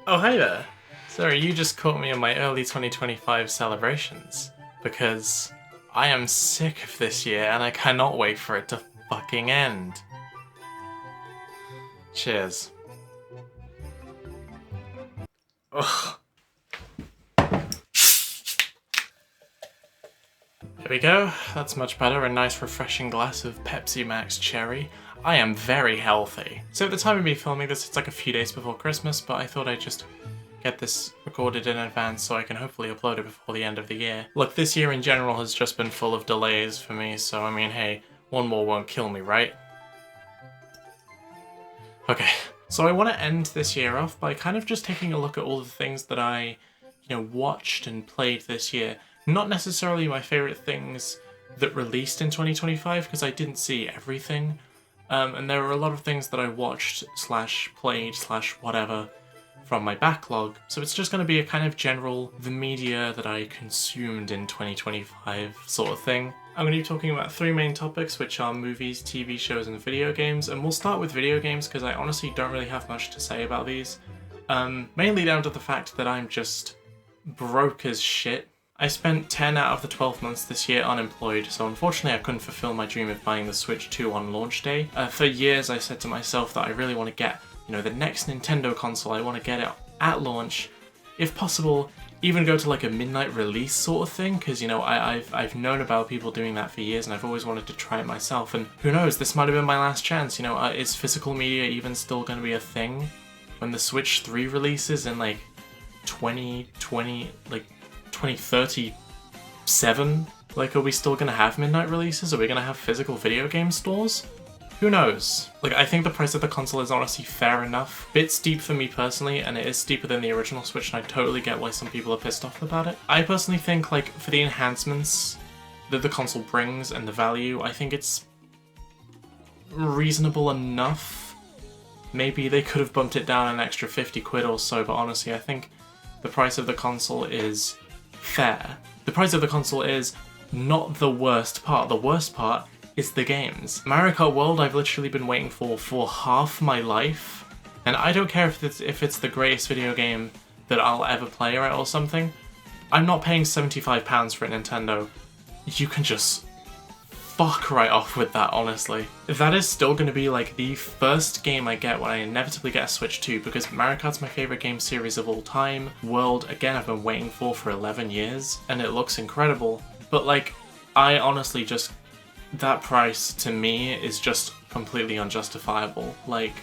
Oh, hey there. Sorry, you just caught me in my early 2025 celebrations. Because I am sick of this year and I cannot wait for it to fucking end. Cheers. Ugh. There we go. That's much better. A nice refreshing glass of Pepsi Max Cherry. I am very healthy. So at the time of me filming this, it's like a few days before Christmas, but I thought I'd just get this recorded in advance so I can hopefully upload it before the end of the year. Look, this year in general has just been full of delays for me, so I mean, hey, one more won't kill me, right? Okay, so I want to end this year off by kind of just taking a look at all the things that I, watched and played this year. Not necessarily my favourite things that released in 2025, because I didn't see everything. And there were a lot of things that I watched / played / whatever from my backlog. So it's just going to be a kind of general, the media that I consumed in 2025 sort of thing. I'm going to be talking about 3 main topics, which are movies, TV shows, and video games. And we'll start with video games because I honestly don't really have much to say about these. Mainly down to the fact that I'm just broke as shit. I spent 10 out of the 12 months this year unemployed, so unfortunately I couldn't fulfill my dream of buying the Switch 2 on launch day. For years I said to myself that I really want to get, the next Nintendo console. I want to get it at launch, if possible, even go to like a midnight release sort of thing, because I've known about people doing that for years and I've always wanted to try it myself, and who knows, this might have been my last chance. Is physical media even still going to be a thing when the Switch 3 releases in like 2037? Like, are we still gonna have midnight releases? Are we gonna have physical video game stores? Who knows? Like, I think the price of the console is honestly fair enough. Bit steep for me personally, and it is steeper than the original Switch, and I totally get why some people are pissed off about it. I personally think, like, for the enhancements that the console brings and the value, I think it's reasonable enough. Maybe they could have bumped it down an extra 50 quid or so, but honestly, I think the price of the console is fair. The price of the console is not the worst part. The worst part is the games. Mario Kart World I've literally been waiting for half my life, and I don't care if it's the greatest video game that I'll ever play or something. I'm not paying £75 for a Nintendo. You can just fuck right off with that, honestly. That is still going to be like the first game I get when I inevitably get a Switch 2, because Mario Kart's my favourite game series of all time. World, again, I've been waiting for 11 years, and it looks incredible. But like, I honestly just, that price to me is just completely unjustifiable. Like,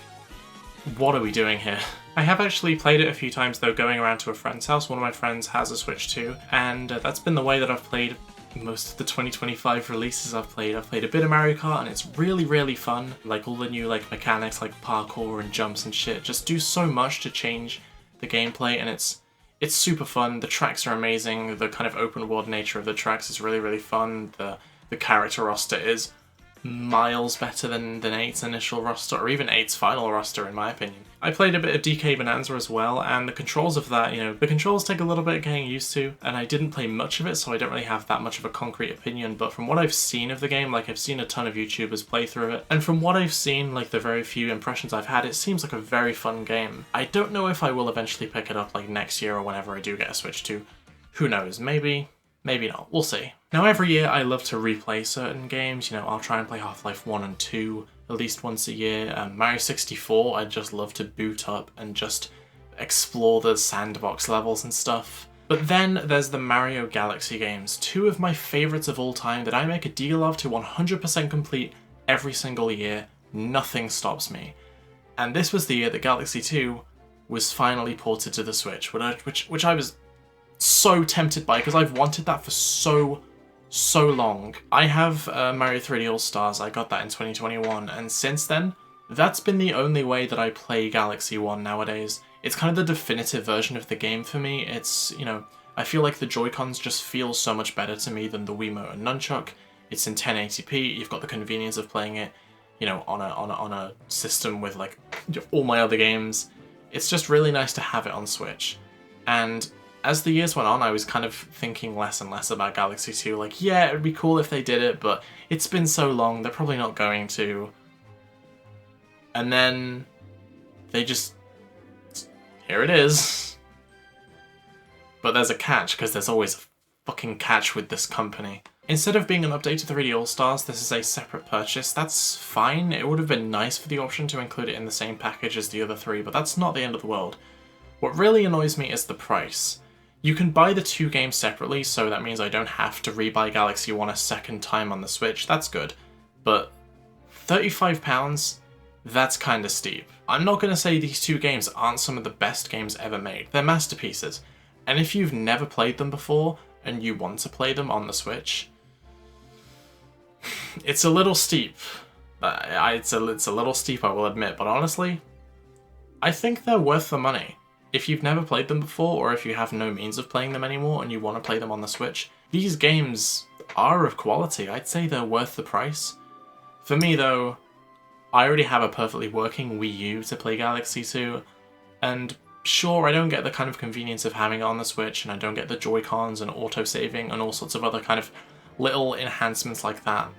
what are we doing here? I have actually played it a few times though, going around to a friend's house. One of my friends has a Switch 2, and that's been the way that I've played most of the 2025 releases I've played. I've played a bit of Mario Kart and it's really, really fun. Like, all the new mechanics like parkour and jumps and shit just do so much to change the gameplay, and it's super fun. The tracks are amazing. The kind of open world nature of the tracks is really, really fun. The character roster is miles better than 8's initial roster, or even 8's final roster in my opinion. I played a bit of DK Bonanza as well, and the controls of that, the controls take a little bit of getting used to, and I didn't play much of it, so I don't really have that much of a concrete opinion, but from what I've seen of the game, like, I've seen a ton of YouTubers play through it, and from what I've seen, like, the very few impressions I've had, it seems like a very fun game. I don't know if I will eventually pick it up, like, next year or whenever I do get a Switch 2. Who knows, maybe not, we'll see. Now, every year I love to replay certain games. I'll try and play Half-Life 1 and 2 at least once a year. Mario 64 I just love to boot up and just explore the sandbox levels and stuff. But then there's the Mario Galaxy games, 2 of my favourites of all time that I make a deal of to 100% complete every single year. Nothing stops me. And this was the year that Galaxy 2 was finally ported to the Switch, which I was so tempted by, because I've wanted that for so long. I have Mario 3D All-Stars. I got that in 2021, and since then, that's been the only way that I play Galaxy 1 nowadays. It's kind of the definitive version of the game for me. It's, I feel like the Joy-Cons just feel so much better to me than the Wiimote and Nunchuck. It's in 1080p, you've got the convenience of playing it, on a system with like all my other games. It's just really nice to have it on Switch. And as the years went on, I was kind of thinking less and less about Galaxy 2. Like, yeah, it'd be cool if they did it, but it's been so long, they're probably not going to. And then they just here it is. But there's a catch, because there's always a fucking catch with this company. Instead of being an update to 3D All-Stars, this is a separate purchase. That's fine. It would have been nice for the option to include it in the same package as the other three, but that's not the end of the world. What really annoys me is the price. You can buy the two games separately, so that means I don't have to rebuy Galaxy 1 a second time on the Switch. That's good. But £35? That's kinda steep. I'm not gonna say these two games aren't some of the best games ever made. They're masterpieces. And if you've never played them before, and you want to play them on the Switch, it's a little steep. It's a little steep, I will admit, but honestly, I think they're worth the money. If you've never played them before, or if you have no means of playing them anymore and you want to play them on the Switch, these games are of quality. I'd say they're worth the price. For me though, I already have a perfectly working Wii U to play Galaxy 2, and sure, I don't get the kind of convenience of having it on the Switch, and I don't get the Joy-Cons and auto-saving and all sorts of other kind of little enhancements like that,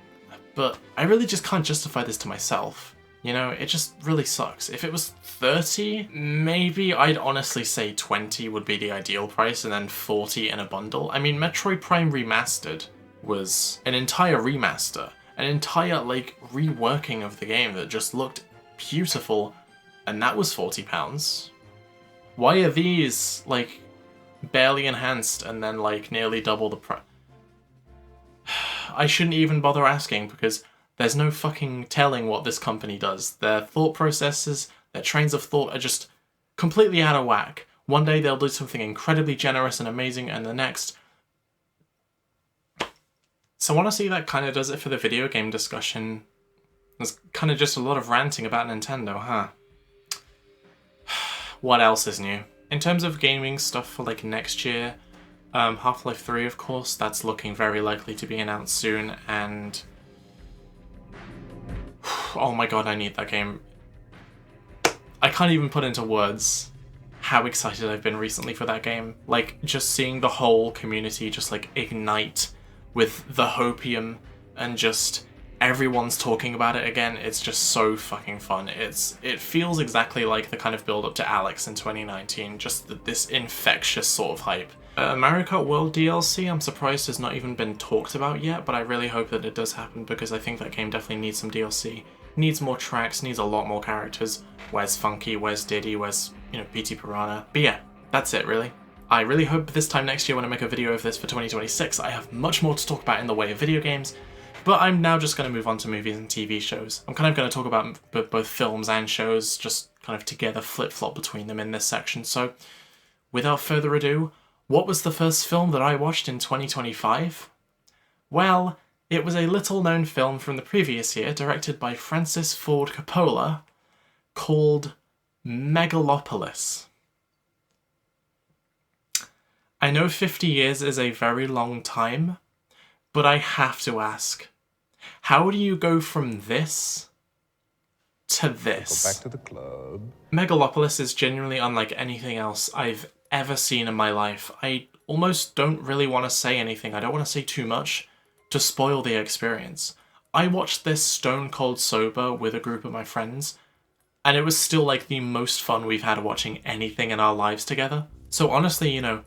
but I really just can't justify this to myself. You know, it just really sucks. If it was 30, maybe I'd honestly say 20 would be the ideal price, and then 40 in a bundle. I mean, Metroid Prime Remastered was an entire remaster, an entire, like, reworking of the game that just looked beautiful, and that was £40. Why are these, like, barely enhanced and then, like, nearly double the price? I shouldn't even bother asking, because there's no fucking telling what this company does. Their thought processes, their trains of thought are just completely out of whack. One day they'll do something incredibly generous and amazing, and the next... So honestly, that kind of does it for the video game discussion. There's kind of just a lot of ranting about Nintendo, huh? What else is new? In terms of gaming stuff for like next year, Half-Life 3, of course, that's looking very likely to be announced soon, and... oh my god, I need that game. I can't even put into words how excited I've been recently for that game. Like, just seeing the whole community just like ignite with the hopium and just everyone's talking about it again, it's just so fucking fun. It feels exactly like the kind of build up to Alex in 2019, just this infectious sort of hype. Mario Kart World DLC, I'm surprised has not even been talked about yet, but I really hope that it does happen, because I think that game definitely needs some DLC. Needs more tracks, needs a lot more characters. Where's Funky, where's Diddy, where's, you know, PT Piranha. But yeah, that's it really. I really hope this time next year when I make a video of this for 2026, I have much more to talk about in the way of video games, but I'm now just going to move on to movies and TV shows. I'm kind of going to talk about both films and shows, just kind of together, flip-flop between them in this section. So, without further ado, what was the first film that I watched in 2025? Well, it was a little-known film from the previous year, directed by Francis Ford Coppola, called Megalopolis. I know 50 years is a very long time, but I have to ask, how do you go from this to this? Go back to the club. Megalopolis is genuinely unlike anything else I've ever seen in my life. I almost don't really want to say anything. I don't want to say too much to spoil the experience. I watched this stone cold sober with a group of my friends, and it was still like the most fun we've had watching anything in our lives together. So honestly, you know,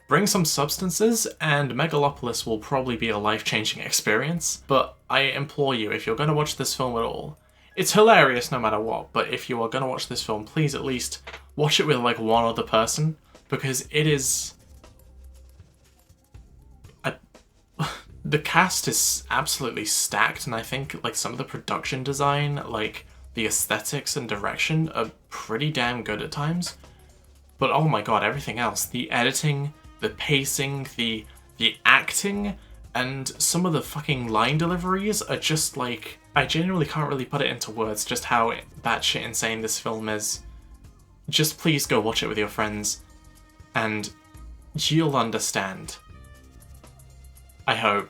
bring some substances and Megalopolis will probably be a life-changing experience, but I implore you, if you're going to watch this film at all, it's hilarious no matter what, but if you are going to watch this film, please at least watch it with like one other person, because it is... The cast is absolutely stacked, and I think like some of the production design, like the aesthetics and direction are pretty damn good at times. But oh my god, everything else, the editing, the pacing, the acting, and some of the fucking line deliveries are just like... I genuinely can't really put it into words just how batshit insane this film is. Just please go watch it with your friends, and you'll understand. I hope.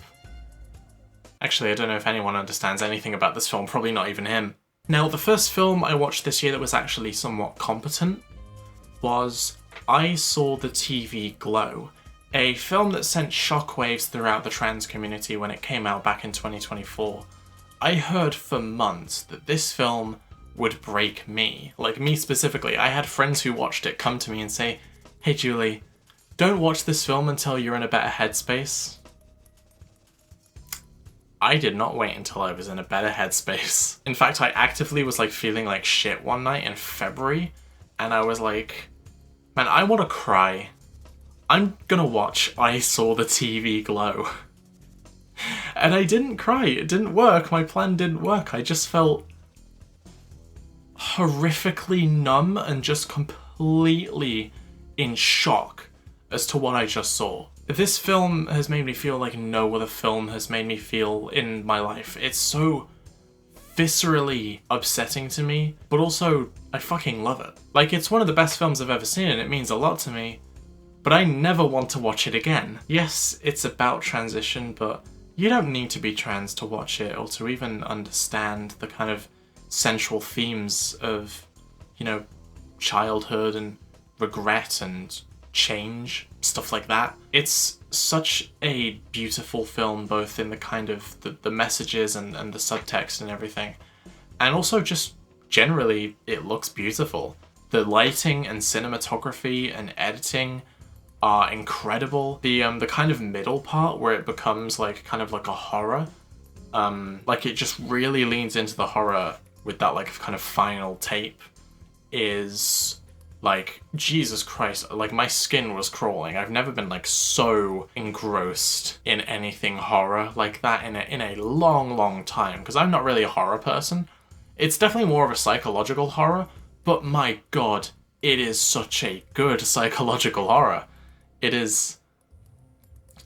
Actually, I don't know if anyone understands anything about this film, probably not even him. Now, the first film I watched this year that was actually somewhat competent was I Saw the TV Glow, a film that sent shockwaves throughout the trans community when it came out back in 2024. I heard for months that this film would break me. Like, me specifically. I had friends who watched it come to me and say, "Hey Julie, don't watch this film until you're in a better headspace." I did not wait until I was in a better headspace. In fact, I actively was like feeling like shit one night in February, and I was like, man, I want to cry. I'm gonna watch I Saw the TV Glow. And I didn't cry. It didn't work. My plan didn't work. I just felt horrifically numb and just completely in shock as to what I just saw. This film has made me feel like no other film has made me feel in my life. It's so viscerally upsetting to me, but also I fucking love it. Like, it's one of the best films I've ever seen and it means a lot to me, but I never want to watch it again. Yes, it's about transition, but you don't need to be trans to watch it or to even understand the kind of central themes of, you know, childhood and regret and change, stuff like that. It's such a beautiful film, both in the kind of the messages and the subtext and everything, and also just generally it looks beautiful. The lighting and cinematography and editing are incredible. The kind of middle part where it becomes like kind of like a horror, like it just really leans into the horror with that like kind of final tape, is like, Jesus Christ, like my skin was crawling. I've never been like so engrossed in anything horror like that in a long time, because I'm not really a horror person. It's definitely more of a psychological horror, but my god, it is such a good psychological horror. It is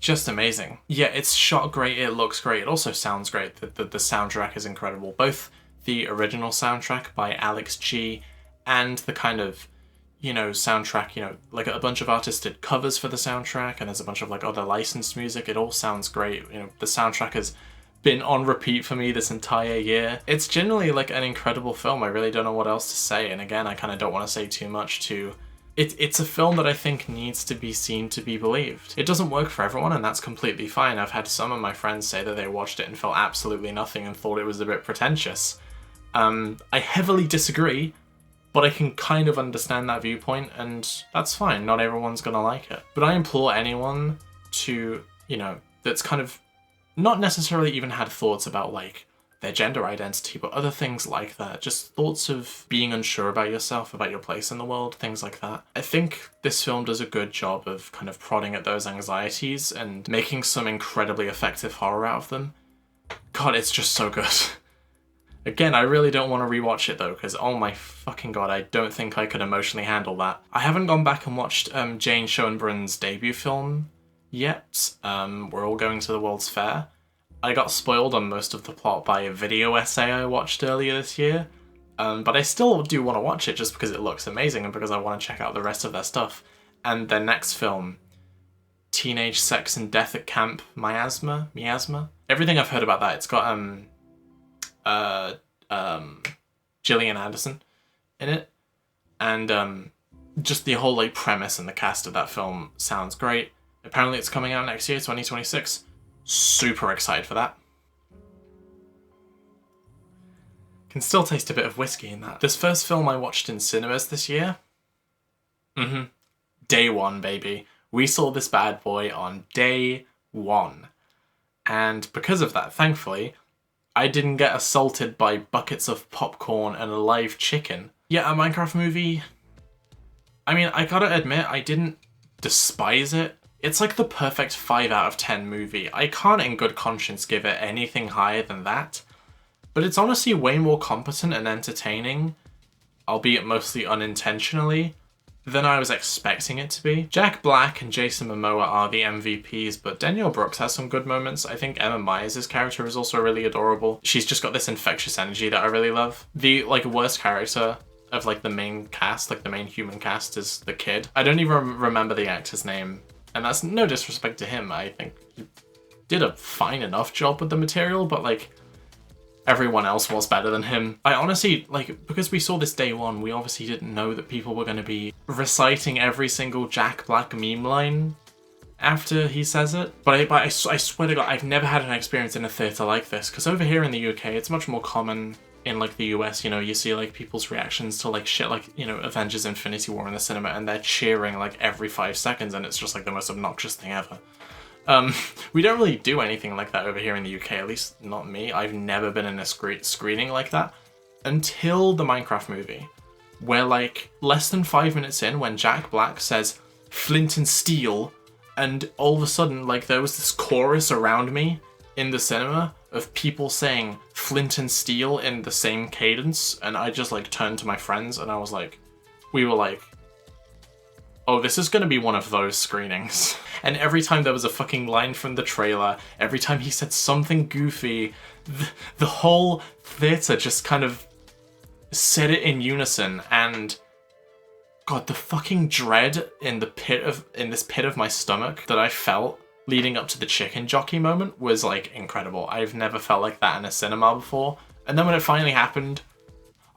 just amazing. Yeah, it's shot great, it looks great, it also sounds great. The soundtrack is incredible. Both the original soundtrack by Alex G and the kind of, you know, soundtrack, you know, like a bunch of artists did covers for the soundtrack, and there's a bunch of like other licensed music. It all sounds great. You know, the soundtrack has been on repeat for me this entire year. It's generally like an incredible film. I really don't know what else to say, and again, I kind of don't want to say too much to... It's a film that I think needs to be seen to be believed. It doesn't work for everyone, and that's completely fine. I've had some of my friends say that they watched it and felt absolutely nothing and thought it was a bit pretentious. I heavily disagree, but I can kind of understand that viewpoint, and that's fine. Not everyone's gonna like it. But I implore anyone to, you know, that's kind of not necessarily even had thoughts about like their gender identity, but other things like that. Just thoughts of being unsure about yourself, about your place in the world, things like that. I think this film does a good job of kind of prodding at those anxieties and making some incredibly effective horror out of them. God, it's just so good. Again, I really don't want to rewatch it though, because oh my fucking god, I don't think I could emotionally handle that. I haven't gone back and watched Jane Schoenbrun's debut film yet. We're All Going to the World's Fair. I got spoiled on most of the plot by a video essay I watched earlier this year, but I still do want to watch it just because it looks amazing and because I want to check out the rest of their stuff. And their next film, Teenage Sex and Death at Camp Miasma? Everything I've heard about that, it's got Gillian Anderson in it, and just the whole like premise and the cast of that film sounds great. Apparently it's coming out next year, 2026. Super excited for that. Can still taste a bit of whiskey in that. This first film I watched in cinemas this year. Day one, baby. We saw this bad boy on day one. And because of that, thankfully, I didn't get assaulted by buckets of popcorn and a live chicken. Yeah, a Minecraft movie. I mean, I gotta admit, I didn't despise it. It's like the perfect 5 out of 10 movie. I can't in good conscience give it anything higher than that. But it's honestly way more competent and entertaining, albeit mostly unintentionally, than I was expecting it to be. Jack Black and Jason Momoa are the MVPs, but Danielle Brooks has some good moments. I think Emma Myers' character is also really adorable. She's just got this infectious energy that I really love. The like worst character of like the main cast, like the main human cast, is the kid. I don't even remember the actor's name, and that's no disrespect to him. I think he did a fine enough job with the material, but like everyone else was better than him. I honestly, like, because we saw this day one, we obviously didn't know that people were going to be reciting every single Jack Black meme line after he says it. But I swear to God, I've never had an experience in a theatre like this, because over here in the UK, it's much more common in like the US, you know, you see like people's reactions to like shit like, you know, Avengers Infinity War in the cinema, and they're cheering like every 5 seconds, and it's just like the most obnoxious thing ever. We don't really do anything like that over here in the UK, at least not me. I've never been in a screening like that until the Minecraft movie, where like less than 5 minutes in, when Jack Black says flint and steel, and all of a sudden like there was this chorus around me in the cinema of people saying flint and steel in the same cadence, and I just like turned to my friends and I was like, we were like, oh, this is gonna be one of those screenings. And every time there was a fucking line from the trailer, every time he said something goofy, the whole theatre just kind of said it in unison, and God, the fucking dread in this pit of my stomach that I felt leading up to the chicken jockey moment was like incredible. I've never felt like that in a cinema before. And then when it finally happened,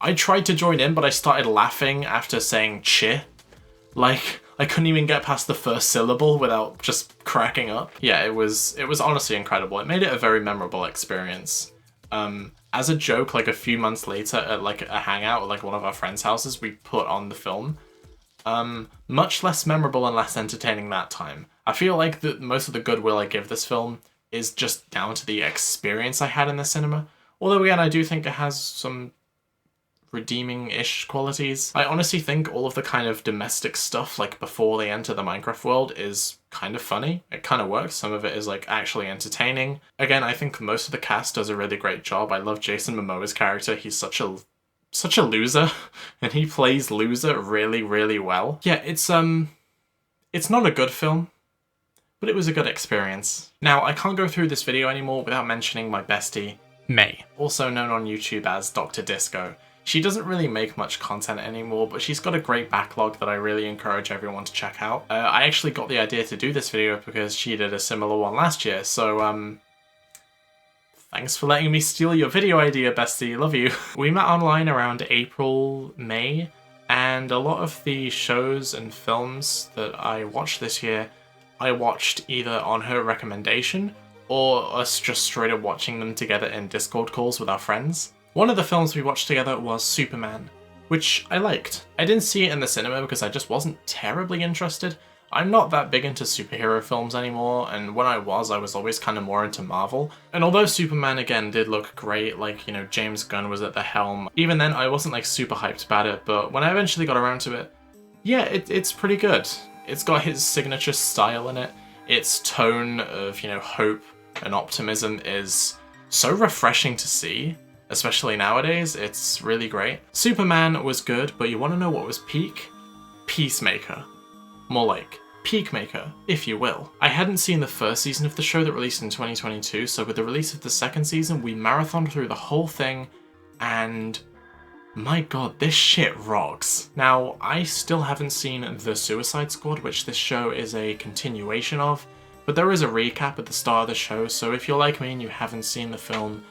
I tried to join in, but I started laughing after saying "chi." Like, I couldn't even get past the first syllable without just cracking up. Yeah, it was honestly incredible. It made it a very memorable experience. As a joke, like a few months later at like a hangout at like one of our friends' houses, we put on the film. Much less memorable and less entertaining that time. I feel like most of the goodwill I give this film is just down to the experience I had in the cinema. Although again, I do think it has some redeeming-ish qualities. I honestly think all of the kind of domestic stuff like before they enter the Minecraft world is kind of funny. It kind of works. Some of it is like actually entertaining. Again, I think most of the cast does a really great job. I love Jason Momoa's character. He's such a loser, and he plays loser really, really well. Yeah, it's not a good film, but it was a good experience. Now, I can't go through this video anymore without mentioning my bestie, May, also known on YouTube as Dr. Disco. She doesn't really make much content anymore, but she's got a great backlog that I really encourage everyone to check out. I actually got the idea to do this video because she did a similar one last year, so thanks for letting me steal your video idea, bestie. Love you. We met online around April, May, and a lot of the shows and films that I watched this year, I watched either on her recommendation or us just straight up watching them together in Discord calls with our friends. One of the films we watched together was Superman, which I liked. I didn't see it in the cinema because I just wasn't terribly interested. I'm not that big into superhero films anymore, and when I was always kind of more into Marvel. And although Superman again did look great, like, you know, James Gunn was at the helm, even then I wasn't like super hyped about it, but when I eventually got around to it, yeah, it's pretty good. It's got his signature style in it. Its tone of, you know, hope and optimism is so refreshing to see. Especially nowadays, it's really great. Superman was good, but you want to know what was peak? Peacemaker. More like Peacemaker, if you will. I hadn't seen the first season of the show that released in 2022, so with the release of the second season, we marathoned through the whole thing, and my god, this shit rocks. Now, I still haven't seen The Suicide Squad, which this show is a continuation of, but there is a recap at the start of the show, so if you're like me and you haven't seen the film,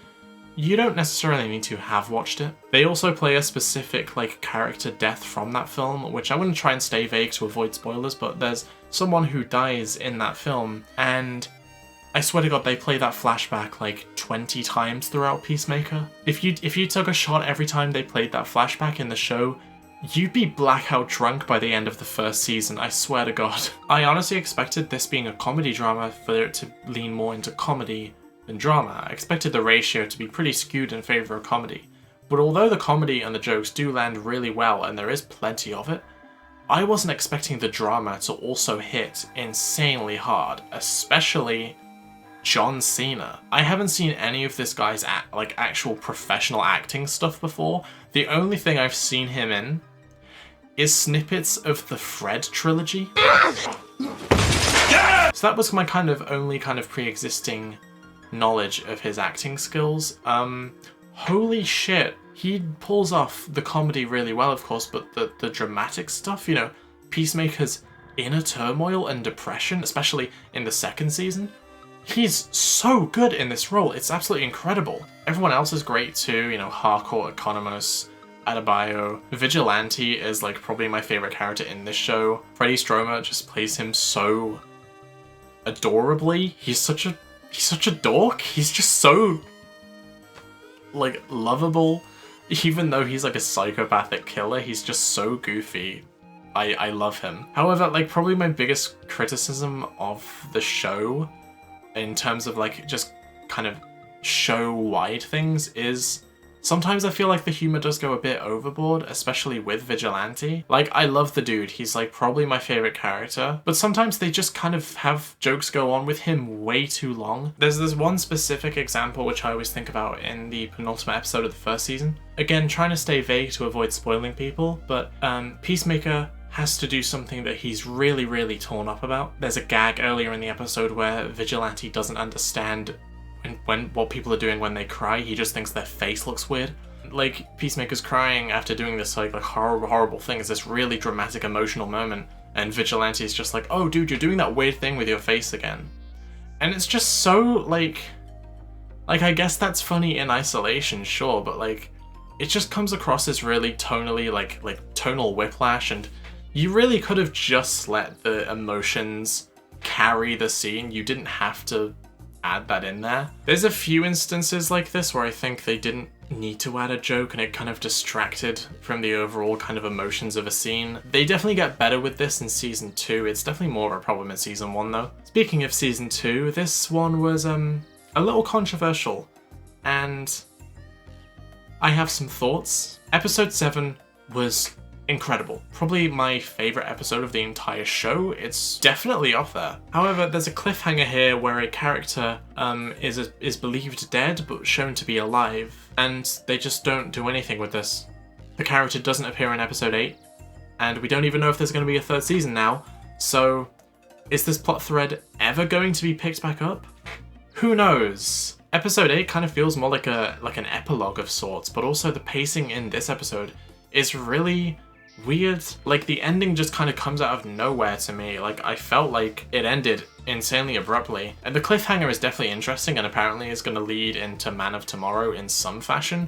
you don't necessarily need to have watched it. They also play a specific like character death from that film, which I wouldn't try and stay vague to avoid spoilers, but there's someone who dies in that film, and I swear to god they play that flashback like 20 times throughout Peacemaker. If you took a shot every time they played that flashback in the show, you'd be blackout drunk by the end of the first season, I swear to god. I honestly expected this being a comedy drama for it to lean more into comedy than drama. I expected the ratio to be pretty skewed in favour of comedy, but although the comedy and the jokes do land really well and there is plenty of it, I wasn't expecting the drama to also hit insanely hard, especially John Cena. I haven't seen any of this guy's actual professional acting stuff before. The only thing I've seen him in is snippets of the Fred trilogy. So that was my only pre-existing knowledge of his acting skills. Holy shit, he pulls off the comedy really well, of course, but the dramatic stuff, you know, Peacemaker's inner turmoil and depression, especially in the second season, he's so good in this role. It's absolutely incredible. Everyone else is great too, you know, Harcourt, Economos, Adebayo. Vigilante is like probably my favorite character in this show. Freddie Stromer just plays him so adorably. He's such a dork. He's just so like lovable. Even though he's like a psychopathic killer, he's just so goofy. I love him. However, like probably my biggest criticism of the show in terms of like just kind of show-wide things is sometimes I feel like the humor does go a bit overboard, especially with Vigilante. Like, I love the dude, he's like probably my favorite character, but sometimes they just kind of have jokes go on with him way too long. There's this one specific example which I always think about in the penultimate episode of the first season. Again, trying to stay vague to avoid spoiling people, but Peacemaker has to do something that he's really torn up about. There's a gag earlier in the episode where Vigilante doesn't understand when what people are doing when they cry. He just thinks their face looks weird. Like, Peacemaker's crying after doing this like horrible thing. It's this really dramatic emotional moment, and Vigilante's just like, oh dude, you're doing that weird thing with your face again. And it's just so like I guess that's funny in isolation, sure, but like it just comes across as really tonally like tonal whiplash, and you really could have just let the emotions carry the scene. You didn't have to add that in there. There's a few instances like this where I think they didn't need to add a joke and it kind of distracted from the overall kind of emotions of a scene. They definitely get better with this in season 2. It's definitely more of a problem in season 1 though. Speaking of season 2, this one was a little controversial, and I have some thoughts. Episode 7 was incredible. Probably my favourite episode of the entire show. It's definitely up there. However, there's a cliffhanger here where a character is believed dead but shown to be alive, and they just don't do anything with this. The character doesn't appear in episode 8, and we don't even know if there's going to be a third season now, so is this plot thread ever going to be picked back up? Who knows? Episode 8 kind of feels more like an epilogue of sorts, but also the pacing in this episode is really weird. Like, the ending just kind of comes out of nowhere to me. Like, I felt like it ended insanely abruptly. And the cliffhanger is definitely interesting and apparently is going to lead into Man of Tomorrow in some fashion.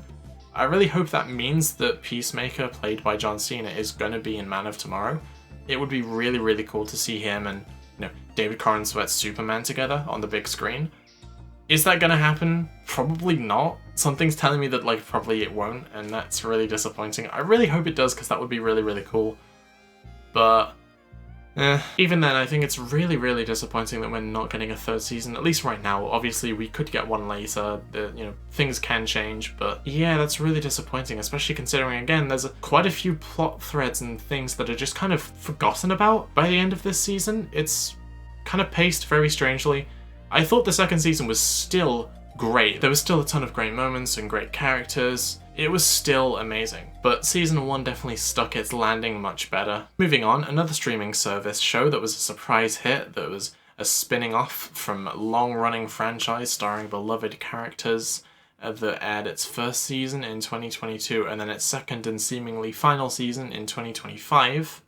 I really hope that means that Peacemaker, played by John Cena, is going to be in Man of Tomorrow. It would be really cool to see him and, you know, David Corenswet's Superman together on the big screen. Is that gonna happen? Probably not. Something's telling me that, like, probably it won't, and that's really disappointing. I really hope it does, because that would be really cool. But, even then, I think it's really disappointing that we're not getting a third season, at least right now. Obviously, we could get one later, you know, things can change, but yeah, that's really disappointing, especially considering, again, there's quite a few plot threads and things that are just kind of forgotten about by the end of this season. It's kind of paced very strangely. I thought the second season was still great. There was still a ton of great moments and great characters. It was still amazing. But season 1 definitely stuck its landing much better. Moving on, another streaming service show that was a surprise hit, that was a spinning off from a long-running franchise starring beloved characters, that aired its first season in 2022 and then its second and seemingly final season in 2025.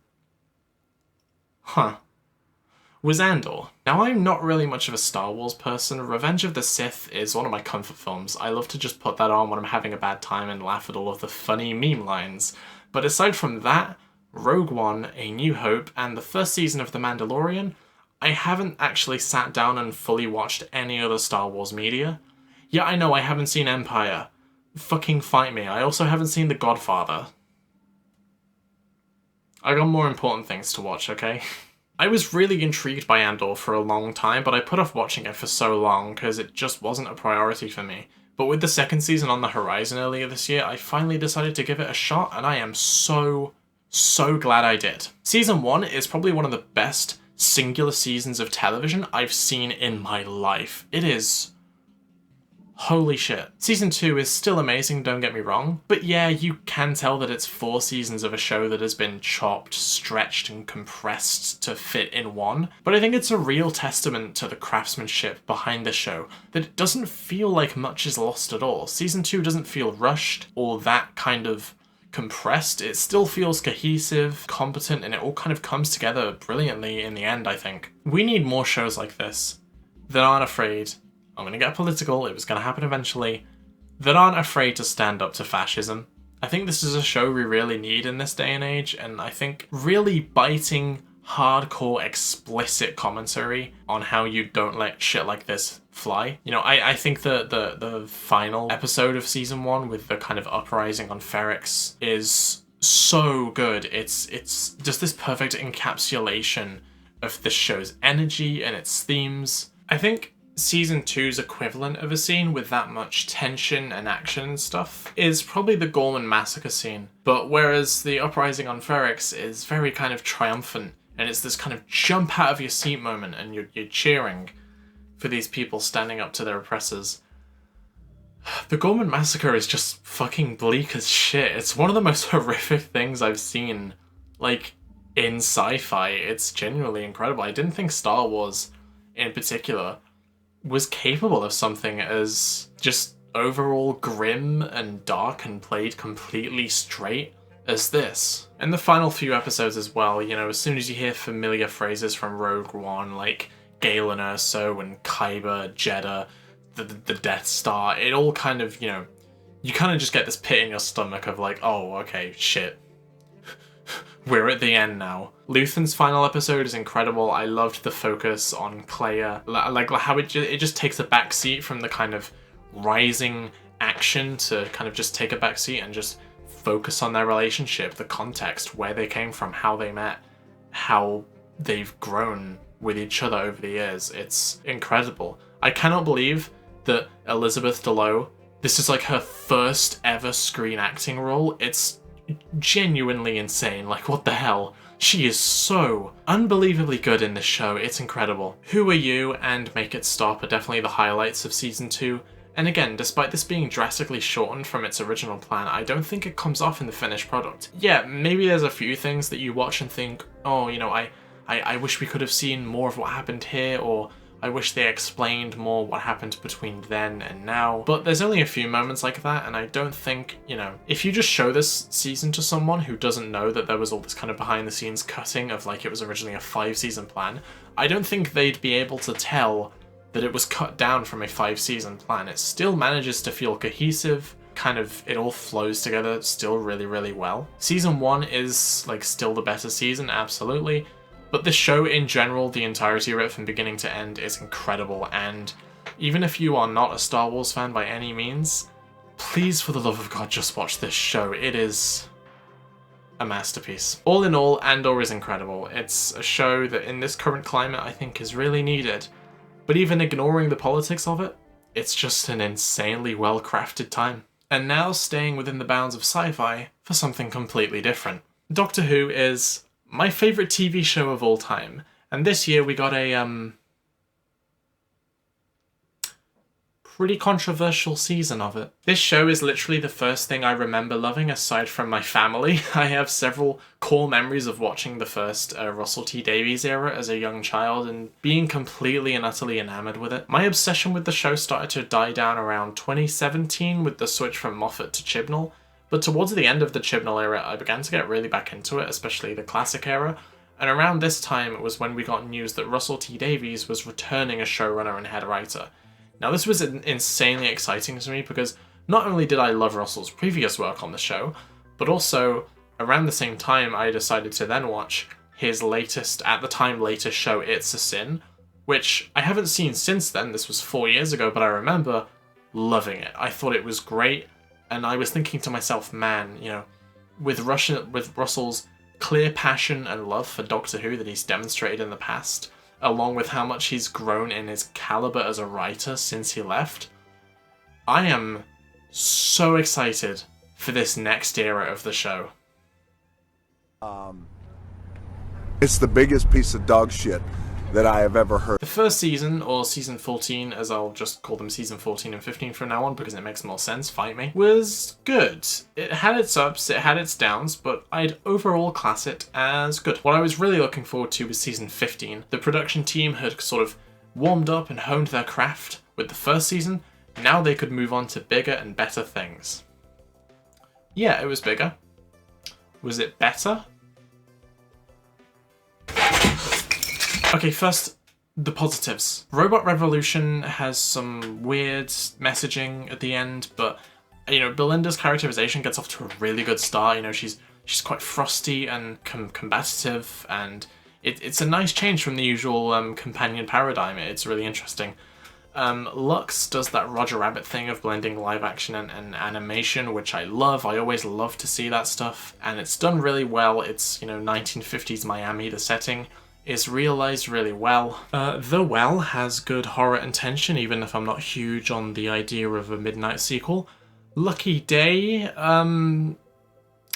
Was Andor. Now, I'm not really much of a Star Wars person. Revenge of the Sith is one of my comfort films. I love to just put that on when I'm having a bad time and laugh at all of the funny meme lines. But aside from that, Rogue One, A New Hope, and the first season of The Mandalorian, I haven't actually sat down and fully watched any other Star Wars media. Yeah, I know I haven't seen Empire. Fucking fight me. I also haven't seen The Godfather. I got more important things to watch, okay? I was really intrigued by Andor for a long time, but I put off watching it for so long because it just wasn't a priority for me. But with the second season on the horizon earlier this year, I finally decided to give it a shot, and I am so glad I did. Season 1 is probably one of the best singular seasons of television I've seen in my life. It is... holy shit. Season 2 is still amazing, don't get me wrong, but yeah, you can tell that it's 4 seasons of a show that has been chopped, stretched, and compressed to fit in one. But I think it's a real testament to the craftsmanship behind the show, that it doesn't feel like much is lost at all. Season 2 doesn't feel rushed or that kind of compressed. It still feels cohesive, competent, and it all kind of comes together brilliantly in the end, I think. We need more shows like this that aren't afraid. I'm gonna get political, it was gonna happen eventually, that aren't afraid to stand up to fascism. I think this is a show we really need in this day and age, and I think really biting, hardcore explicit commentary on how you don't let shit like this fly. You know, I think the final episode of season 1 with the kind of uprising on Ferrix is so good. It's just this perfect encapsulation of the show's energy and its themes. I think season 2's equivalent of a scene with that much tension and action and stuff is probably the Gorman massacre scene. But whereas the uprising on Ferrix is very kind of triumphant, and it's this kind of jump out of your seat moment, and you're cheering for these people standing up to their oppressors, the Gorman massacre is just fucking bleak as shit. It's one of the most horrific things I've seen, like, in sci-fi. It's genuinely incredible. I didn't think Star Wars, in particular, was capable of something as just overall grim and dark and played completely straight as this. In the final few episodes as well, you know, as soon as you hear familiar phrases from Rogue One, like Galen Erso and Kyber, Jeddah, the Death Star, it all kind of, you know, you kind of just get this pit in your stomach of like, oh, okay, shit. We're at the end now. Luthen's final episode is incredible. I loved the focus on Clea. Like how it just takes a backseat from the kind of rising action to kind of just take a backseat and just focus on their relationship, the context, where they came from, how they met, how they've grown with each other over the years. It's incredible. I cannot believe that Elizabeth Delo, this is like her first ever screen acting role. It's genuinely insane. Like, what the hell? She is so unbelievably good in this show. It's incredible. Who Are You and Make It Stop are definitely the highlights of season 2. And again, despite this being drastically shortened from its original plan, I don't think it comes off in the finished product. Yeah, maybe there's a few things that you watch and think, oh, you know, I wish we could have seen more of what happened here, or I wish they explained more what happened between then and now. But there's only a few moments like that, and I don't think, you know, if you just show this season to someone who doesn't know that there was all this kind of behind the scenes cutting of like it was originally a 5-season plan, I don't think they'd be able to tell that it was cut down from a 5-season plan. It still manages to feel cohesive, kind of, it all flows together still really, really well. Season 1 is like still the better season, absolutely. But this show in general, the entirety of it from beginning to end, is incredible, and even if you are not a Star Wars fan by any means, please, for the love of God, just watch this show. It is a masterpiece. All in all, Andor is incredible. It's a show that in this current climate I think is really needed, but even ignoring the politics of it, it's just an insanely well-crafted time. And now staying within the bounds of sci-fi for something completely different. Doctor Who is my favourite TV show of all time, and this year we got a pretty controversial season of it. This show is literally the first thing I remember loving aside from my family. I have several core memories of watching the first Russell T Davies era as a young child and being completely and utterly enamoured with it. My obsession with the show started to die down around 2017 with the switch from Moffat to Chibnall. But towards the end of the Chibnall era, I began to get really back into it, especially the classic era, and around this time it was when we got news that Russell T Davies was returning as showrunner and head writer. Now this was insanely exciting to me because not only did I love Russell's previous work on the show, but also around the same time I decided to then watch his latest, at the time latest show, It's a Sin, which I haven't seen since then. This was 4 years ago, but I remember loving it. I thought it was great. And I was thinking to myself, man, you know, with Russell's clear passion and love for Doctor Who that he's demonstrated in the past, along with how much he's grown in his caliber as a writer since he left, I am so excited for this next era of the show. It's the biggest piece of dog shit that I have ever heard. The first season, or season 14, as I'll just call them season 14 and 15 from now on because it makes more sense, fight me, was good. It had its ups, it had its downs, but I'd overall class it as good. What I was really looking forward to was season 15. The production team had sort of warmed up and honed their craft with the first season. Now they could move on to bigger and better things. Yeah, it was bigger. Was it better? Okay, first, the positives. Robot Revolution has some weird messaging at the end, but, you know, Belinda's characterization gets off to a really good start. You know, she's quite frosty and combative, and it's a nice change from the usual companion paradigm. It's really interesting. Lux does that Roger Rabbit thing of blending live action and animation, which I love. I always love to see that stuff, and it's done really well. It's, 1950s Miami, the setting is realised really well. The Well has good horror and tension, even if I'm not huge on the idea of a midnight sequel. Lucky Day, I'm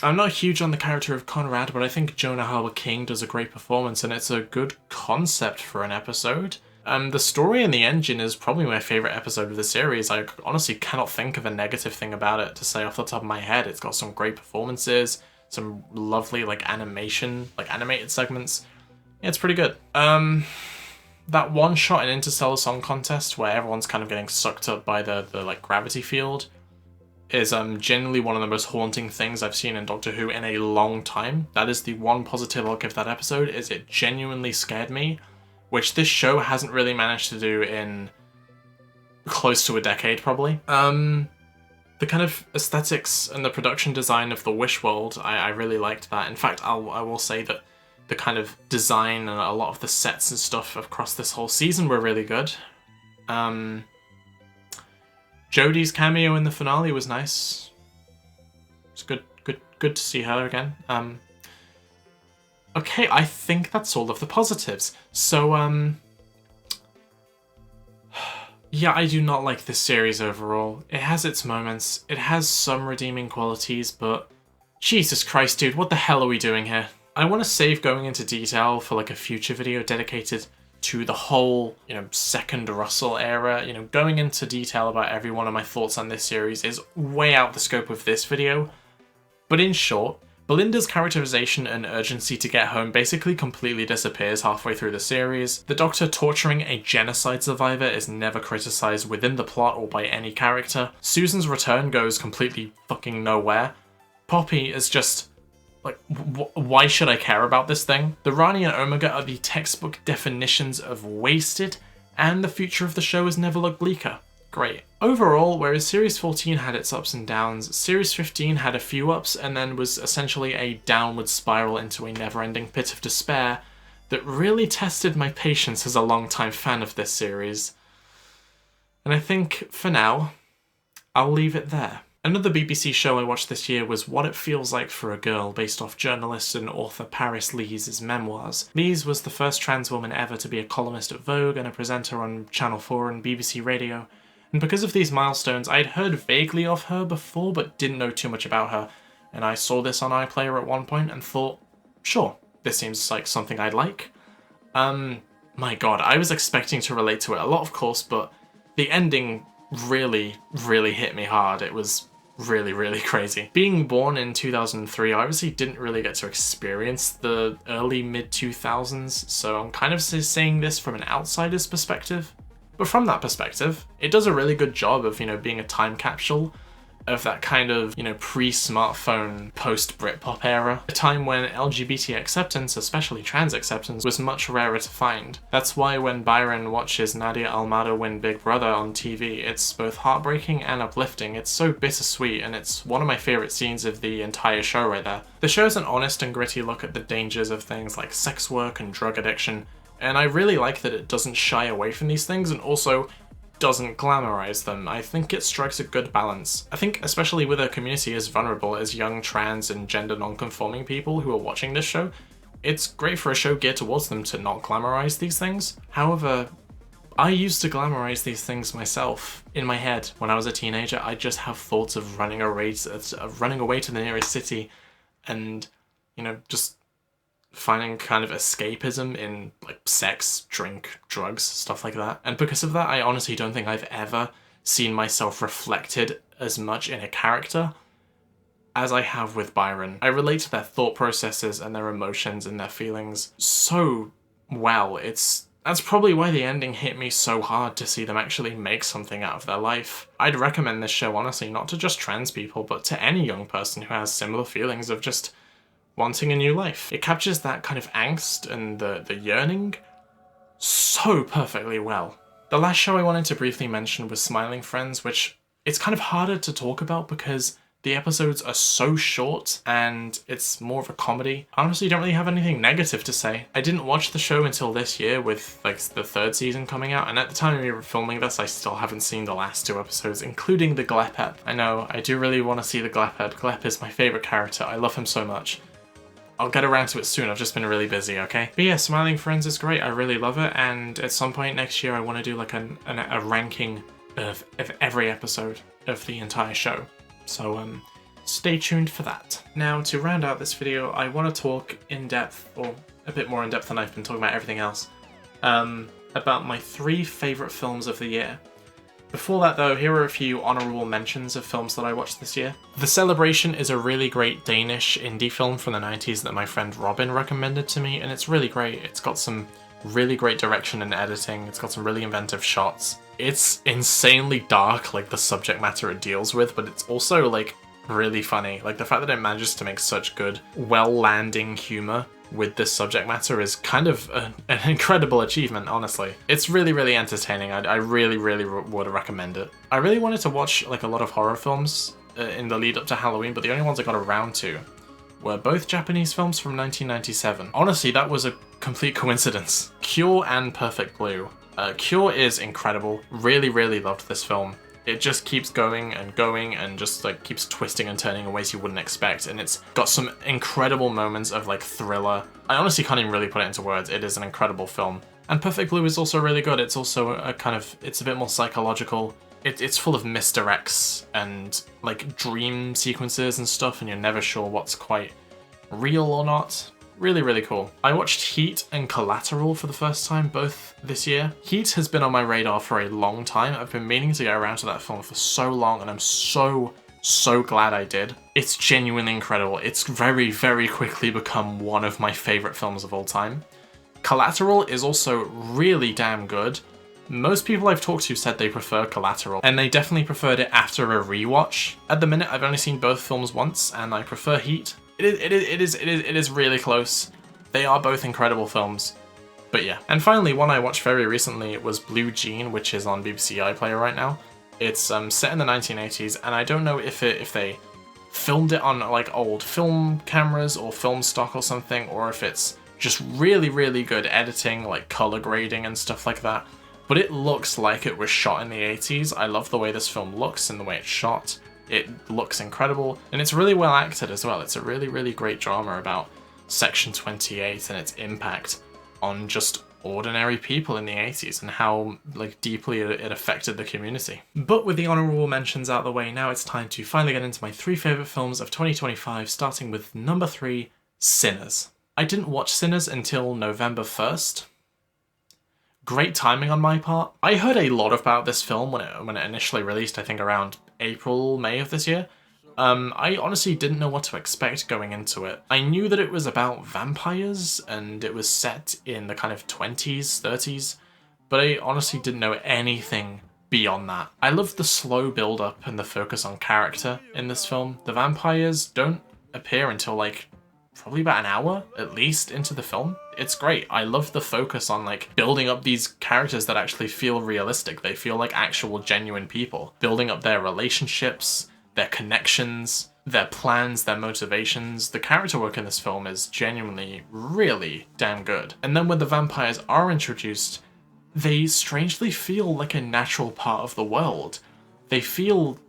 not huge on the character of Conrad, but I think Jonah Harwood-King does a great performance, and it's a good concept for an episode. The story and the engine is probably my favourite episode of the series. I honestly cannot think of a negative thing about it to say off the top of my head. It's got some great performances, some lovely animation, animated segments. Yeah, it's pretty good. That one shot in Interstellar Song Contest where everyone's kind of getting sucked up by the gravity field is genuinely one of the most haunting things I've seen in Doctor Who in a long time. That is the one positive I'll give that episode, is it genuinely scared me, which this show hasn't really managed to do in close to a decade, probably. The kind of aesthetics and the production design of the Wish World, I really liked that. In fact, I will say that the kind of design and a lot of the sets and stuff across this whole season were really good. Jodie's cameo in the finale was nice. It's good to see her again. Okay, I think that's all of the positives. So, yeah, I do not like this series overall. It has its moments, it has some redeeming qualities, but Jesus Christ, dude, what the hell are we doing here? I want to save going into detail for a future video dedicated to the whole, second Russell era. Going into detail about every one of my thoughts on this series is way out the scope of this video. But in short, Belinda's characterization and urgency to get home basically completely disappears halfway through the series. The Doctor torturing a genocide survivor is never criticized within the plot or by any character. Susan's return goes completely fucking nowhere. Poppy is just why should I care about this thing? The Rani and Omega are the textbook definitions of wasted, and the future of the show has never looked bleaker. Great. Overall, whereas Series 14 had its ups and downs, Series 15 had a few ups and then was essentially a downward spiral into a never-ending pit of despair that really tested my patience as a long-time fan of this series. And I think, for now, I'll leave it there. Another BBC show I watched this year was What It Feels Like for a Girl, based off journalist and author Paris Lees' memoirs. Lees was the first trans woman ever to be a columnist at Vogue and a presenter on Channel 4 and BBC Radio. And because of these milestones, I'd heard vaguely of her before, but didn't know too much about her. And I saw this on iPlayer at one point and thought, sure, this seems like something I'd like. My god, I was expecting to relate to it a lot, of course, but the ending really, really hit me hard. It was really, really crazy. Being born in 2003, I obviously didn't really get to experience the early mid-2000s, so I'm kind of saying this from an outsider's perspective. But from that perspective, it does a really good job of, being a time capsule of that kind of, pre-smartphone, post-Britpop era. A time when LGBT acceptance, especially trans acceptance, was much rarer to find. That's why when Byron watches Nadia Almada win Big Brother on TV, it's both heartbreaking and uplifting. It's so bittersweet, and it's one of my favourite scenes of the entire show right there. The show's an honest and gritty look at the dangers of things like sex work and drug addiction, and I really like that it doesn't shy away from these things and also doesn't glamorize them. I think it strikes a good balance. I think especially with a community as vulnerable as young trans and gender non-conforming people who are watching this show, it's great for a show geared towards them to not glamorize these things. However, I used to glamorize these things myself. In my head, when I was a teenager, I just have thoughts of running away to the nearest city and, just finding kind of escapism in sex, drink, drugs, stuff like that. And because of that, I honestly don't think I've ever seen myself reflected as much in a character as I have with Byron. I relate to their thought processes and their emotions and their feelings so well. That's probably why the ending hit me so hard, to see them actually make something out of their life. I'd recommend this show, honestly, not to just trans people, but to any young person who has similar feelings of just wanting a new life. It captures that kind of angst and the yearning so perfectly well. The last show I wanted to briefly mention was Smiling Friends, which it's kind of harder to talk about because The episodes are so short and it's more of a comedy. I honestly don't really have anything negative to say. I didn't watch the show until this year with like the 3rd season coming out, and at the time we were filming this I still haven't seen the last 2 episodes, including the Glepep. I know, I do really want to see the Glepep. Glep is my favourite character, I love him so much. I'll get around to it soon, I've just been really busy, okay? But yeah, Smiling Friends is great, I really love it, and at some point next year I want to do like a ranking of every episode of the entire show. So stay tuned for that. Now, to round out this video, I want to talk in depth, or a bit more in depth than I've been talking about everything else, about my 3 favourite films of the year. Before that though, here are a few honourable mentions of films that I watched this year. The Celebration is a really great Danish indie film from the 90s that my friend Robin recommended to me, and it's really great. It's got some really great direction and editing, it's got some really inventive shots. It's insanely dark, like the subject matter it deals with, but it's also like really funny. Like the fact that it manages to make such good, well-landing humour with this subject matter is kind of an incredible achievement, honestly. It's really, really entertaining. I really, really would recommend it. I really wanted to watch like a lot of horror films in the lead up to Halloween, but the only ones I got around to were both Japanese films from 1997. Honestly, that was a complete coincidence. Cure and Perfect Blue. Cure is incredible. Really, really loved this film. It just keeps going and just like keeps twisting and turning in ways you wouldn't expect, and it's got some incredible moments of like thriller. I honestly can't even really put it into words. It is an incredible film. And Perfect Blue is also really good. It's also a kind of, it's a bit more psychological. It's full of misdirects and like dream sequences and stuff, and you're never sure what's quite real or not. Really, really cool. I watched Heat and Collateral for the first time, both this year. Heat has been on my radar for a long time. I've been meaning to get around to that film for so long, and I'm so glad I did. It's genuinely incredible. It's very, very quickly become one of my favourite films of all time. Collateral is also really damn good. Most people I've talked to said they prefer Collateral, and they definitely preferred it after a rewatch. At the minute, I've only seen both films once, and I prefer Heat. It is really close. They are both incredible films. But yeah. And finally, one I watched very recently was Blue Jean, which is on BBC iPlayer right now. It's set in the 1980s, and I don't know if they filmed it on like old film cameras or film stock or something, or if it's just really, really good editing, like color grading and stuff like that. But it looks like it was shot in the 80s. I love the way this film looks and the way it's shot. It looks incredible, and it's really well acted as well. It's a really, really great drama about Section 28 and its impact on just ordinary people in the 80s and how like deeply it affected the community. But with the honourable mentions out of the way, now it's time to finally get into my 3 favourite films of 2025, starting with number 3, Sinners. I didn't watch Sinners until November 1st. Great timing on my part. I heard a lot about this film when it initially released, I think around April, May of this year. I honestly didn't know what to expect going into it. I knew that it was about vampires and it was set in the kind of 20s, 30s, but I honestly didn't know anything beyond that. I loved the slow build-up and the focus on character in this film. The vampires don't appear until like probably about an hour at least into the film. It's great. I love the focus on like building up these characters that actually feel realistic. They feel like actual genuine people. Building up their relationships, their connections, their plans, their motivations. The character work in this film is genuinely really damn good. And then when the vampires are introduced, they strangely feel like a natural part of the world. They feel,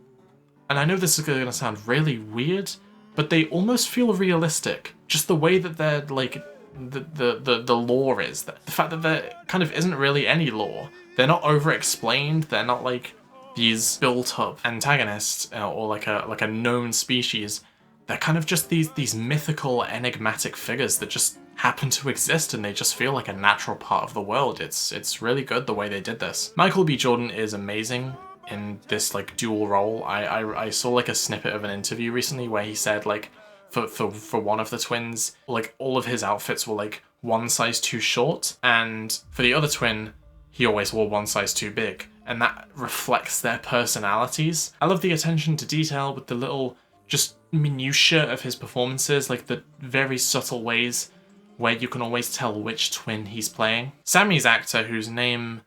and I know this is going to sound really weird, but they almost feel realistic. Just the way that they're like, the lore is. The fact that there kind of isn't really any lore. They're not over-explained, they're not like these built-up antagonists or like a known species. They're kind of just these mythical, enigmatic figures that just happen to exist, and they just feel like a natural part of the world. It's really good the way they did this. Michael B. Jordan is amazing in this like dual role. I saw like a snippet of an interview recently where he said like for one of the twins, like all of his outfits were like one size too short, and for the other twin he always wore one size too big, and that reflects their personalities. I love the attention to detail with the little just minutiae of his performances, like the very subtle ways where you can always tell which twin he's playing. Sammy's actor, whose name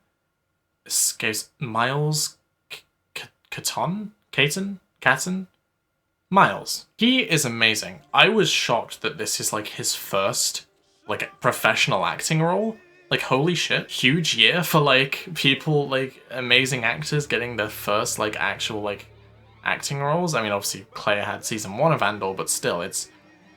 escapes, Miles Caton? Miles. He is amazing. I was shocked that this is like his first like professional acting role. Like, holy shit. Huge year for like people, like amazing actors getting their first like actual like acting roles. I mean, obviously Claire had season 1 of Andor, but still, it's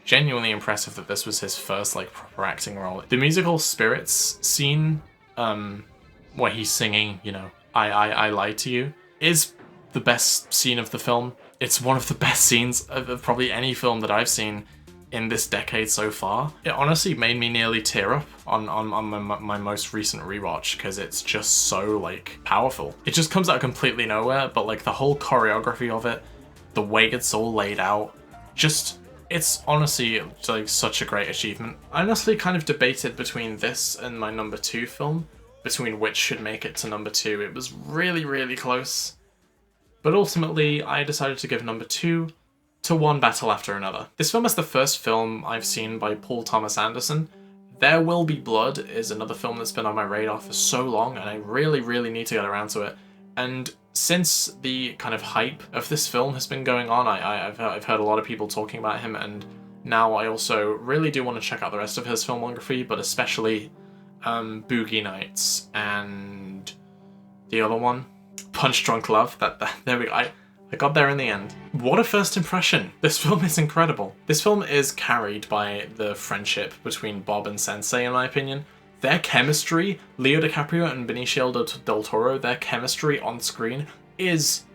genuinely impressive that this was his first like proper acting role. The musical Spirits scene, where he's singing, you know, I lied to you, is the best scene of the film. It's one of the best scenes of probably any film that I've seen in this decade so far. It honestly made me nearly tear up on my most recent rewatch, because it's just so like powerful. It just comes out completely nowhere, but like the whole choreography of it, the way it's all laid out, just, it's honestly like such a great achievement. I honestly kind of debated between this and my number 2 film, between which should make it to number 2. It was really, really close. But ultimately, I decided to give number 2 to One Battle After Another. This film is the first film I've seen by Paul Thomas Anderson. There Will Be Blood is another film that's been on my radar for so long, and I really, really need to get around to it. And since the kind of hype of this film has been going on, I've heard a lot of people talking about him, and now I also really do want to check out the rest of his filmography, but especially Boogie Nights and the other one, Punch Drunk Love. There we go. I got there in the end. What a first impression. This film is incredible. This film is carried by the friendship between Bob and Sensei, in my opinion. Their chemistry, Leo DiCaprio and Benicio del Toro, their chemistry on screen is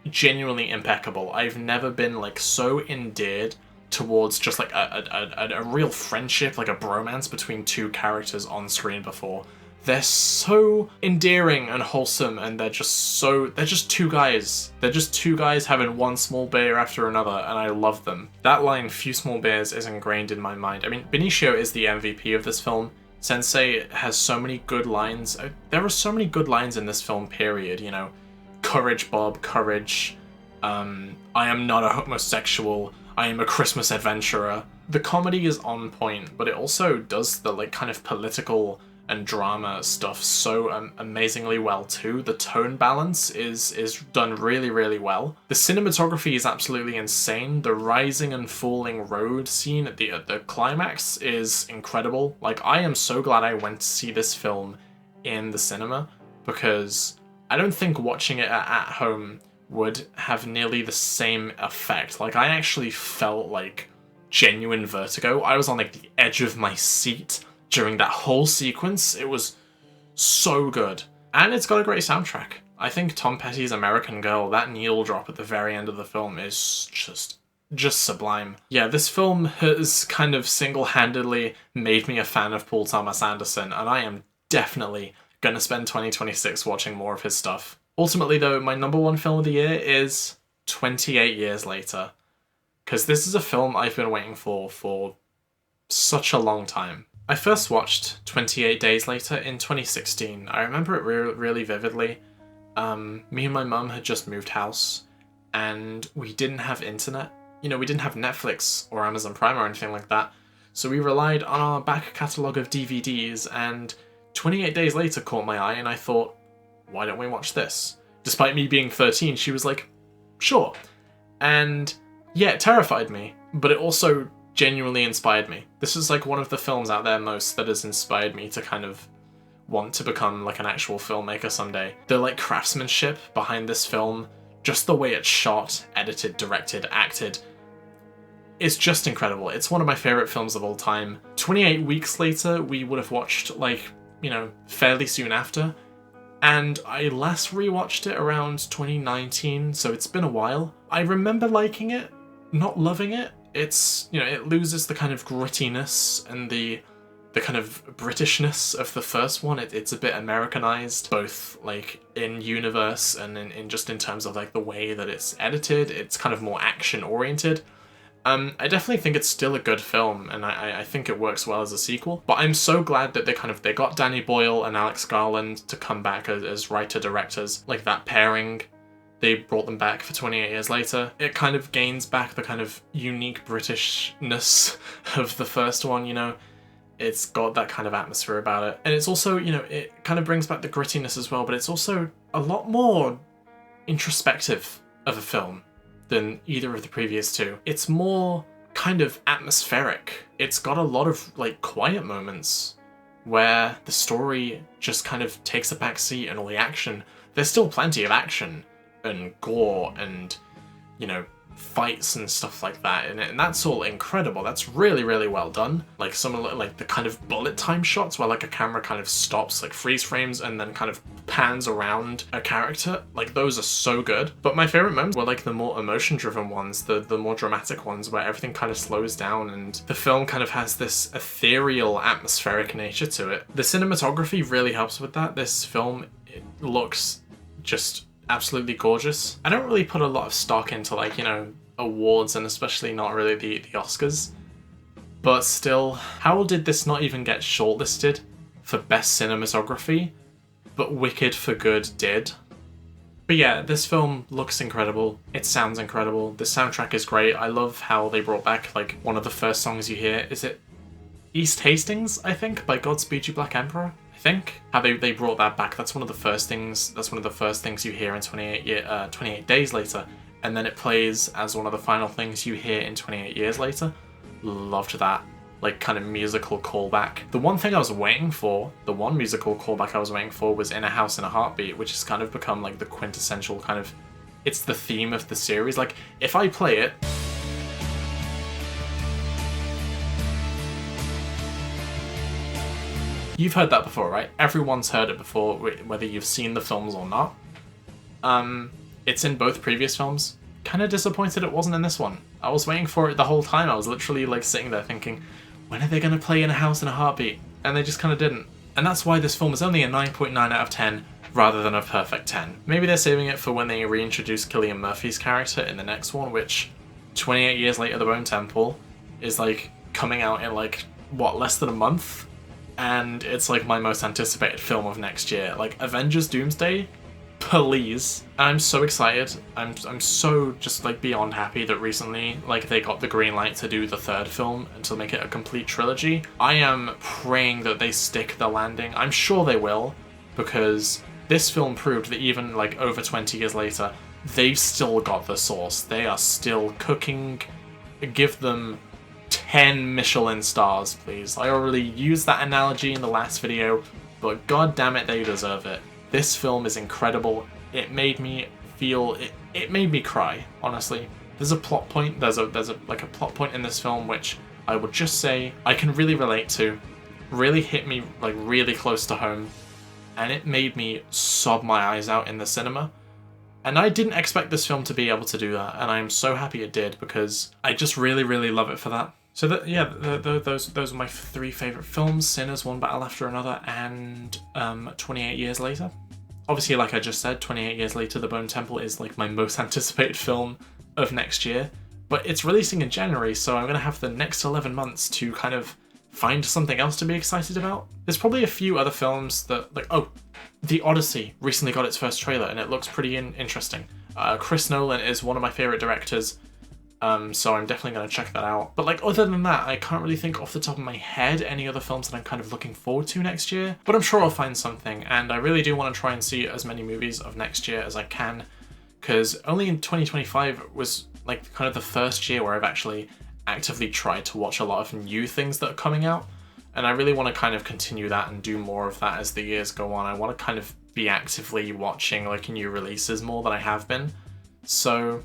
genuinely impeccable. I've never been like so endeared towards just like a real friendship, like a bromance between two characters on screen before. They're so endearing and wholesome, and they're just two guys. They're just two guys having one small beer after another, and I love them. That line, few small beers, is ingrained in my mind. I mean, Benicio is the MVP of this film. Sensei has so many good lines. There are so many good lines in this film, period, you know. Courage, Bob, courage. I am not a homosexual. I am a Christmas adventurer. The comedy is on point, but it also does the like kind of political and drama stuff so amazingly well too. The tone balance is done really, really well. The cinematography is absolutely insane. The rising and falling road scene at the climax is incredible. Like, I am so glad I went to see this film in the cinema, because I don't think watching it at home would have nearly the same effect. Like, I actually felt like genuine vertigo. I was on like the edge of my seat during that whole sequence. It was so good. And it's got a great soundtrack. I think Tom Petty's American Girl, that needle drop at the very end of the film, is just sublime. Yeah, this film has kind of single-handedly made me a fan of Paul Thomas Anderson, and I am definitely gonna spend 2026 watching more of his stuff. Ultimately though, my number 1 film of the year is 28 Years Later, because this is a film I've been waiting for such a long time. I first watched 28 Days Later in 2016. I remember it really vividly. Me and my mum had just moved house, and we didn't have internet. You know, we didn't have Netflix or Amazon Prime or anything like that, so we relied on our back catalogue of DVDs, and 28 Days Later caught my eye, and I thought, why don't we watch this? Despite me being 13, she was like, sure. And yeah, it terrified me, but it also genuinely inspired me. This is like one of the films out there most that has inspired me to kind of want to become like an actual filmmaker someday. The like craftsmanship behind this film, just the way it's shot, edited, directed, acted, is just incredible. It's one of my favorite films of all time. 28 weeks later, we would have watched like, you know, fairly soon after, and I last rewatched it around 2019, so it's been a while. I remember liking it, not loving it. It's, you know, it loses the kind of grittiness and the kind of Britishness of the first one. It's a bit Americanized, both like in universe and in just in terms of like the way that it's edited. It's kind of more action oriented. I definitely think it's still a good film, and I think it works well as a sequel. But I'm so glad that they got Danny Boyle and Alex Garland to come back as writer-directors. Like, that pairing, they brought them back for 28 Years Later. It kind of gains back the kind of unique Britishness of the first one, you know? It's got that kind of atmosphere about it. And it's also, you know, it kind of brings back the grittiness as well, but it's also a lot more introspective of a film. than either of the previous two. It's more kind of atmospheric. It's got a lot of like quiet moments where the story just kind of takes a back seat and all the action. There's still plenty of action and gore and, you know, fights and stuff like that in it, and that's all incredible. That's really, really well done. Like some of like the kind of bullet time shots where like a camera kind of stops, like freeze frames, and then kind of pans around a character, like those are so good. But my favorite moments were like the more emotion driven ones, the more dramatic ones where everything kind of slows down and the film kind of has this ethereal atmospheric nature to it. The cinematography really helps with that. This film, it looks just absolutely gorgeous. I don't really put a lot of stock into like, you know, awards, and especially not really the Oscars, but still, how did this not even get shortlisted for best cinematography, but Wicked for Good did? But yeah, this film looks incredible, it sounds incredible, the soundtrack is great. I love how they brought back like one of the first songs you hear. Is it East Hastings, I think, by Godspeed You Black Emperor? Think how they brought that back. That's one of the first things you hear in 28 Days Later, and then it plays as one of the final things you hear in 28 Years Later. Loved that, like, kind of musical callback. The one thing I was waiting for, the one musical callback I was waiting for, was In a House in a Heartbeat, which has kind of become like the quintessential kind of, it's the theme of the series. Like, if I play it, you've heard that before, right? Everyone's heard it before, whether you've seen the films or not. It's in both previous films. Kind of disappointed it wasn't in this one. I was waiting for it the whole time. I was literally like sitting there thinking, when are they going to play In a House in a Heartbeat? And they just kind of didn't. And that's why this film is only a 9.9 out of 10 rather than a perfect 10. Maybe they're saving it for when they reintroduce Cillian Murphy's character in the next one, which 28 Years Later, The Bone Temple is like coming out in like, what, less than a month? And it's like my most anticipated film of next year. Like, Avengers Doomsday, please. I'm so excited. I'm so just like beyond happy that recently like they got the green light to do the third film and to make it a complete trilogy. I am praying that they stick the landing. I'm sure they will, because this film proved that even like over 20 years later, they've still got the sauce. They are still cooking. Give them 10 Michelin stars, please. I already used that analogy in the last video, but god damn it, they deserve it. This film is incredible. It made me feel, it made me cry, honestly. There's a plot point, there's a plot point in this film which I would just say I can really relate to, really hit me like really close to home, and it made me sob my eyes out in the cinema. And I didn't expect this film to be able to do that, and I'm so happy it did, because I just really, really love it for that. So those are my three favourite films: Sinners, One Battle After Another, and 28 Years Later. Obviously, like I just said, 28 Years Later, The Bone Temple is like my most anticipated film of next year, but it's releasing in January, so I'm going to have the next 11 months to kind of find something else to be excited about. There's probably a few other films that, like, oh, The Odyssey recently got its first trailer, and it looks pretty interesting. Chris Nolan is one of my favourite directors, so I'm definitely going to check that out. But like, other than that, I can't really think off the top of my head any other films that I'm kind of looking forward to next year, but I'm sure I'll find something, and I really do want to try and see as many movies of next year as I can, because only in 2025 was like kind of the first year where I've actually actively tried to watch a lot of new things that are coming out, and I really want to kind of continue that and do more of that as the years go on. I want to kind of be actively watching like new releases more than I have been, so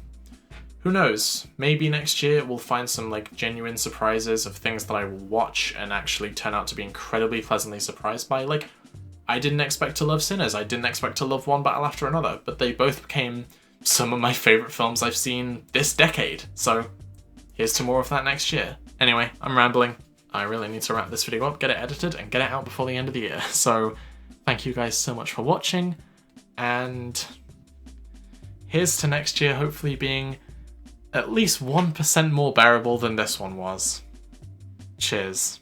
who knows, maybe next year we'll find some like genuine surprises of things that I will watch and actually turn out to be incredibly pleasantly surprised by. Like, I didn't expect to love Sinners, I didn't expect to love One Battle After Another, but they both became some of my favourite films I've seen this decade, so here's to more of that next year. Anyway, I'm rambling. I really need to wrap this video up, get it edited, and get it out before the end of the year. So thank you guys so much for watching, and here's to next year hopefully being at least 1% more bearable than this one was. Cheers.